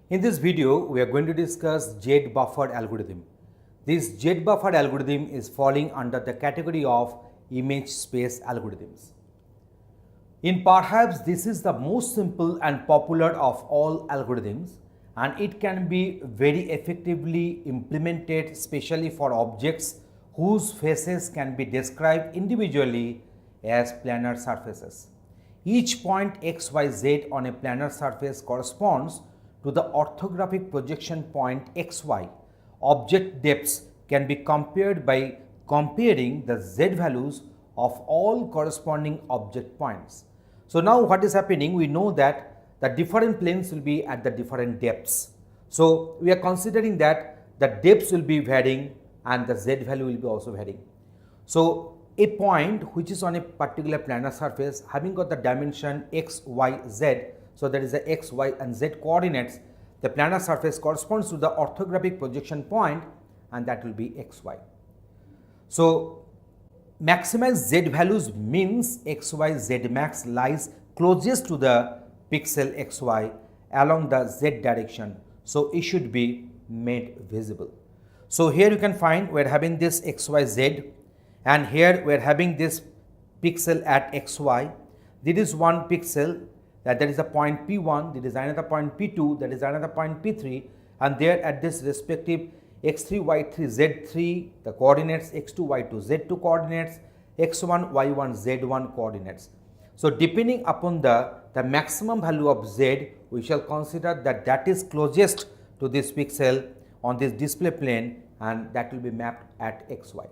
In this video, we are going to discuss Z-buffer algorithm. This Z-buffer algorithm is falling under the category of image space algorithms. In perhaps this is the most simple and popular of all algorithms, and it can be very effectively implemented especially for objects whose faces can be described individually as planar surfaces. Each point xyz on a planar surface corresponds to the orthographic projection point xy. Object depths can be compared by comparing the z values of all corresponding object points. So now what is happening, we know that the different planes will be at the different depths. So we are considering that the depths will be varying and the z value will be also varying. So a point which is on a particular planar surface having got the dimension x, y, z, so that is the x, y and z coordinates, the planar surface corresponds to the orthographic projection point and that will be xy. So maximize z values means xy z max lies closest to the pixel xy along the z direction, so it should be made visible. So here you can find we are having this xyz and here we are having this pixel at xy. This is one pixel, that is the point P1, there is another point P2, that is another point P3, and there at this respective x3, y3, z3, the coordinates x2, y2, z2 coordinates, x1, y1, z1 coordinates. So depending upon the maximum value of z, we shall consider that is closest to this pixel on this display plane and that will be mapped at xy.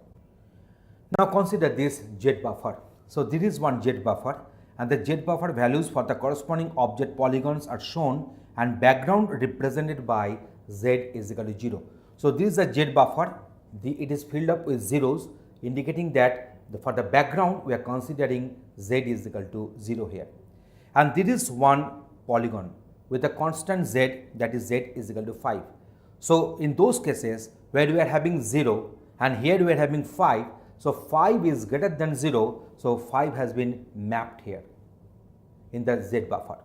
Now consider this Z buffer. So this is one Z buffer and the Z buffer values for the corresponding object polygons are shown and background represented by z is equal to 0. So this is a Z buffer, it is filled up with zeros indicating that for the background we are considering z is equal to 0 here. And this is one polygon with a constant z, that is z is equal to 5. So in those cases where we are having 0 and here we are having 5, so 5 is greater than 0, so 5 has been mapped here in the Z buffer.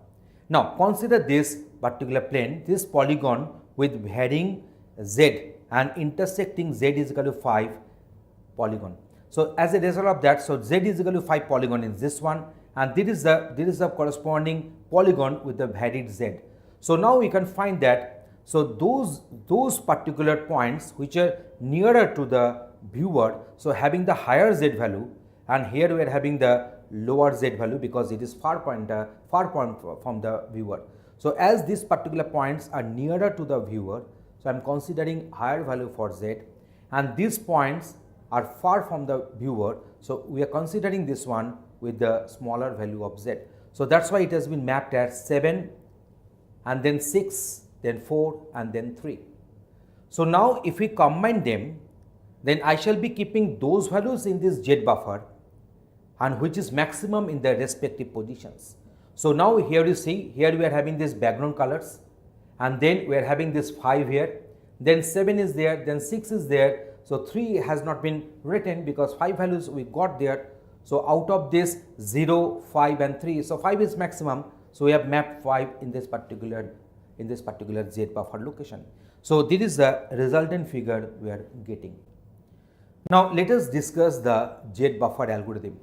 Now consider this particular plane, this polygon with varying z and intersecting z is equal to 5 polygon. So as a result of that, so z is equal to 5 polygon in this one and this is the corresponding polygon with the varied z. So now we can find that, so those particular points which are nearer to the viewer, so having the higher z value and here we are having the lower z value because it is far point from the viewer. So as these particular points are nearer to the viewer, so I am considering higher value for z and these points are far from the viewer, so we are considering this one with the smaller value of z. So that's why it has been mapped as 7 and then 6, then 4 and then 3. So now if we combine them, then I shall be keeping those values in this Z buffer and which is maximum in their respective positions. So now here you see, here we are having this background colors and then we are having this 5 here, then 7 is there, then 6 is there, so 3 has not been written because 5 values we got there. So out of this 0, 5 and 3, so 5 is maximum, so we have mapped 5 in this particular Z buffer location. So this is the resultant figure we are getting. Now let us discuss the Z buffer algorithm.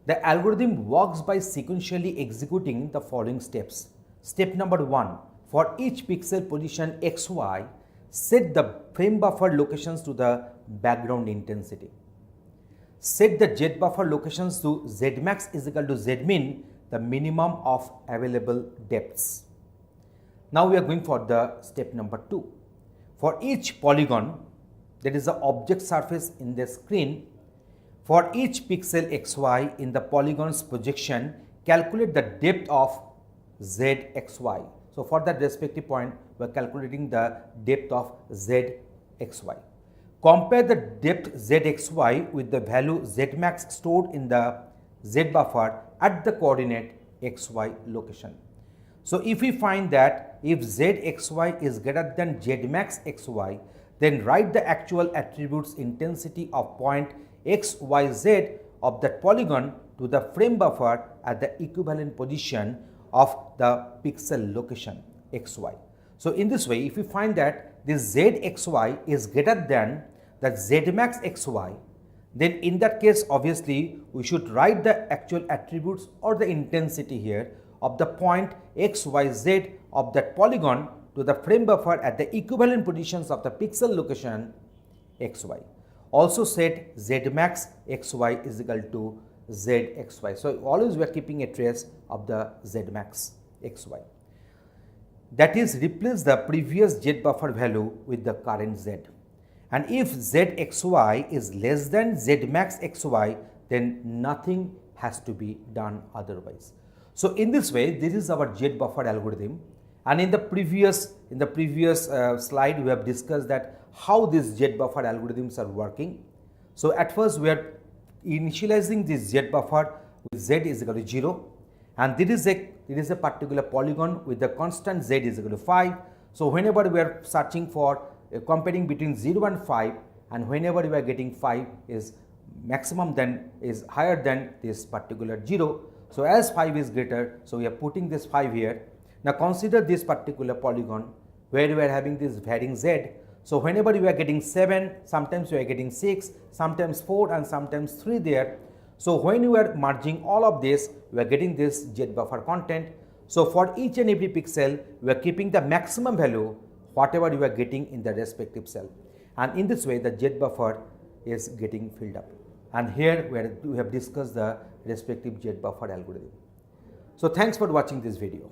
The algorithm works by sequentially executing the following steps. Step number 1, for each pixel position xy, set the frame buffer locations to the background intensity. Set the Z buffer locations to Z max is equal to Z min, the minimum of available depths. Now we are going for the step number 2. For each polygon, that is the object surface in the screen, for each pixel xy in the polygon's projection, calculate the depth of zxy. So for that respective point, we are calculating the depth of zxy. Compare the depth zxy with the value zmax stored in the Z buffer at the coordinate xy location. So if we find that if zxy is greater than zmax xy, then write the actual attributes intensity of point xyz of that polygon to the frame buffer at the equivalent position of the pixel location xy. So in this way, if we find that this zxy is greater than the zmax xy, then in that case obviously we should write the actual attributes or the intensity here of the point xyz of that polygon to the frame buffer at the equivalent positions of the pixel location xy. Also set zmax xy is equal to zxy. So always we are keeping a trace of the zmax xy. That is, replace the previous z buffer value with the current z. And if zxy is less than zmax xy, then nothing has to be done otherwise. So in this way, this is our z buffer algorithm. And in the previous slide, we have discussed that how these z buffer algorithms are working. So at first, we are initializing this z buffer with z is equal to 0, and this is a particular polygon with the constant z is equal to 5. So whenever we are searching for comparing between 0 and 5, and whenever we are getting 5 is maximum, then is higher than this particular 0. So as 5 is greater, so we are putting this 5 here. Now consider this particular polygon where we are having this varying z. So whenever we are getting 7, sometimes we are getting 6, sometimes 4 and sometimes 3 there. So when you are merging all of this, we are getting this z buffer content. So for each and every pixel, we are keeping the maximum value whatever you are getting in the respective cell. And in this way, the z buffer is getting filled up. And here we have discussed the respective z buffer algorithm. So thanks for watching this video.